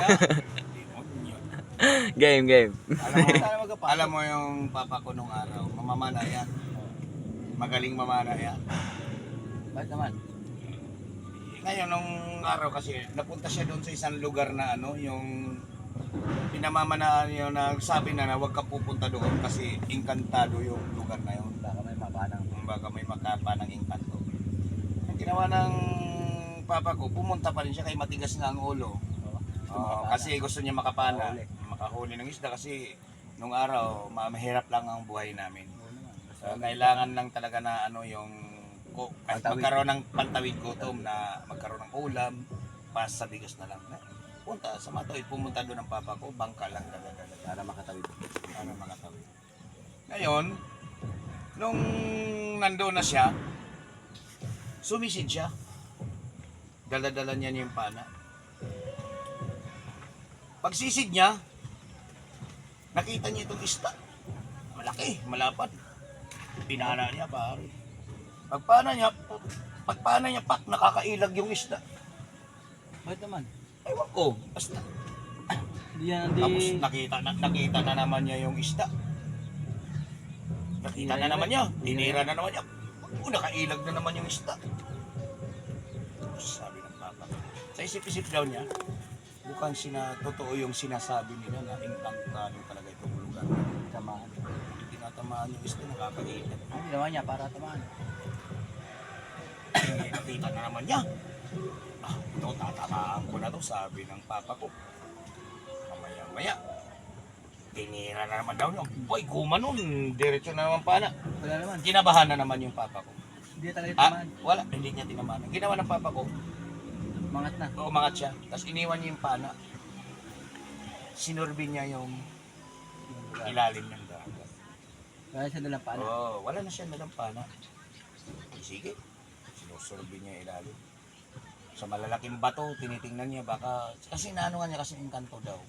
Demonyo. Game. Alam mo yung papa ko nung araw, mamamana yan. Magaling mamana yan. Bakit naman? Ngayon, nung araw kasi, napunta siya doon sa isang lugar na yung pinamamanaan yun, nagsabi na huwag ka pupunta doon kasi inkantado yung lugar na yun. Baka may makapa ng inkanto. Ang ginawa ng papa ko, pumunta pa rin siya kay matigas nga ang ulo. Kasi gusto niya makahuli ng isda kasi nung araw, mahirap lang ang buhay namin. Kailangan lang talaga na kahit magkaroon ng pantawid gutom na magkaroon ng ulam, pas sa bigas na lang. Punta sa Matoy, pumunta doon ng papa ko, bangka lang para makatawid. Ngayon, nung nandoon na siya, sumisid siya. Dala-dala niya yung pana. Pagsisid niya, nakita niya itong isda. Malaki, malapad. Pinana niya, pare. Pagpana niya, nakakailag yung isda. Bakit naman? Ewan ko, basta. Tapos nakita na naman niya yung isda. Nakita na naman niya, tinira na naman niya. Nakailag na naman yung isda. Sabi ng papa. Sa isip-isip daw niya, mukhang totoo yung sinasabi nila na inkantado talaga itong lugar. Tamaan. Tinatamaan yung isda, nakakailag. Ang ginawa niya para tamaan. Nakita na naman niya. Ito tatamaan ko na to, sabi ng papa ko. Mamaya-maya. Tinira na naman daw niya. Boy, gumanon. Diretso na naman pana. Wala naman. Kinabahan na naman yung papa ko. Hindi talaga tamaan. Wala, hindi niya tinamaan. Ang ginawa ng papa ko, Mangat na. umangat siya. Tapos iniwan niya yung pana. Sinurbi niya yung ilalim ng dagat. Wala siya dalang pala. Wala na siya dalang pana. Sige. Sinusurbi niya yung ilalim. Sa malalaking bato, tinitingnan niya baka, kasi naanohan niya kasi engkanto daw.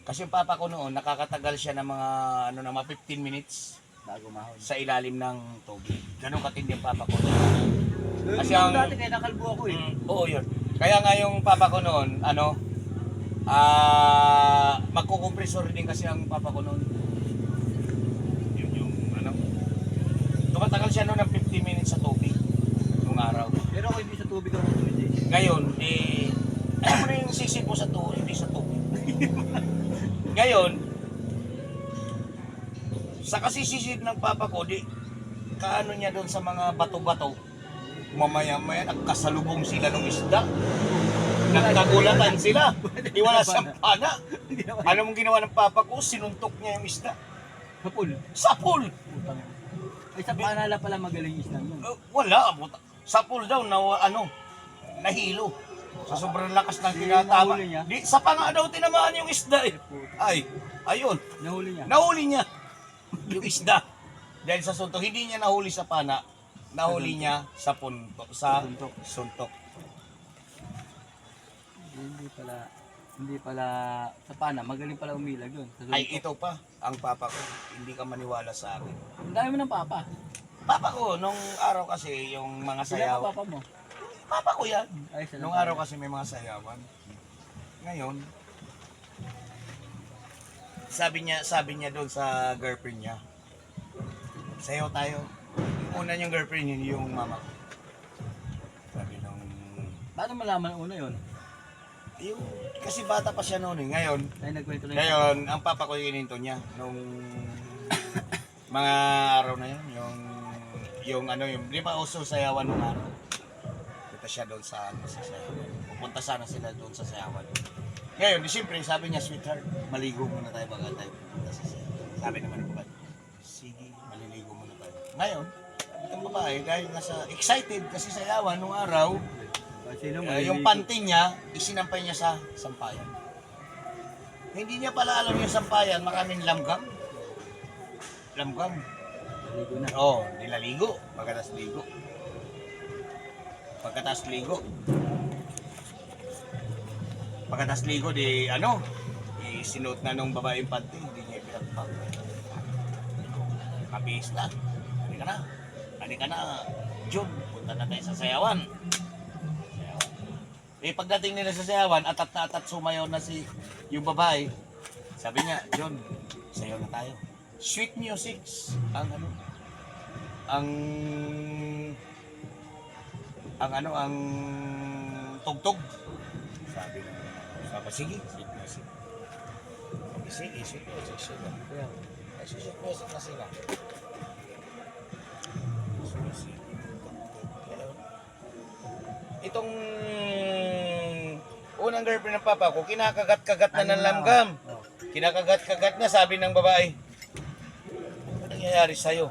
Kasi yung papa ko noon, nakakatagal siya ng mga 15 minutes Bago mahon. sa ilalim ng tubig. Ganun katindi yung papa ko. Kasi ang dati kaya nakalbo ako eh. Oo, yun. Kaya nga yung papa ko noon, magkukompresor din kasi ang papa ko noon. Yun yung tumatagal siya noon ng 15 minutes sa tubig nung araw. Pero ako hindi sa tubig ako tumindi. Ngayon, alam mo na yung sisip mo sa tubig, hindi sa tubig. Ngayon, sa kasisisid ng papa ko, kaano niya doon sa mga bato-bato, mamaya-maya nagkasalubong sila ng isda. Nagkagulatan sila. Di wala siyang pana. Ano mong ginawa ng papa ko? Sinuntok niya yung isda. Sapul. Sapul! Putang. Ay sa panala pala magaling islang yun. Wala. Sapul daw na nahilo. Sa sobrang lakas ng tinatama. Sa panga daw tinamaan yung isda eh. Ayun. Nahuli niya. Yung isda. Dahil sa suntok, hindi niya nahuli sa pana. Nahuli niya sa suntok. Hindi pala sa pana, magaling pala umilag yun. Ay, ito pa, ang papa ko, hindi ka maniwala sa akin. Ang dami mo ng papa. Papa ko, nung araw kasi, yung mga Sila sayaw. papa mo. Papa ko yan. Ay, Nung araw kasi may mga sayawan. Ngayon, sabi niya doon sa girlfriend niya, sayaw tayo. Yung una niyang girlfriend yun, yung mama ko. Sabi nung... Paano malaman ang una yun? Kasi bata pa siya noon eh. Ngayon, ang papa ko yung ininto niya. Nung mga araw na yun, yung di ba uso sayawan nung araw? Punta siya doon sa sayawan. Pupunta sana sila doon sa sayawan. Ngayon, siyempre, sabi niya, sweetheart, maligo muna tayo baga tayo pupunta sa sayawan. Sabi naman ng babae, sige, maliligo muna tayo. Ngayon, itong babae, dahil nasa excited kasi sayawan nung araw, yung panty niya, isinampay niya sa sampayan. Hindi niya pala alam yung sampayan, maraming lamgam. Nilaligo. Pagkatas ligo, isinuot na nung babae yung panty, hindi niya pinagpag. Kabihis na. Halika na, Jun, punta na tayo sa sayawan. Eh pagdating nila sa sayawan, atat na atat sumayaw na si yung babae. Sabi niya, John, sayaw na tayo. Sweet music ang ano ang tugtog. Sabi, sige, sweet music. Sige, sweet music sila. Ay, sweet music na sila. Sweet music. Itong unang girlfriend ng papa ko, kinakagat-kagat na ng langgam. Oh. Kinakagat-kagat na, sabi ng babae. Ano nangyayari sa'yo?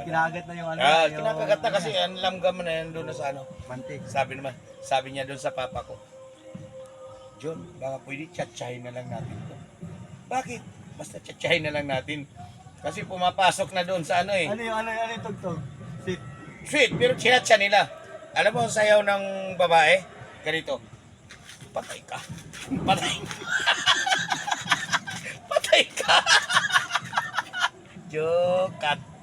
Kinagat na yung ano. yung, Kinakagat na kasi ang langgam na yan doon na sa ano. Mantik. Sabi niya doon sa papa ko, John, baka pwede tiyatsahin na lang natin to. Bakit? Basta tiyatsahin na lang natin. Kasi pumapasok na doon sa ano eh. Ano yung tugtog? Sit. Sweet, pero chinatsa nila. Alam mo ang sayaw ng babae? Ganito. Patay ka. Patay ka. Patay ka. Jokat.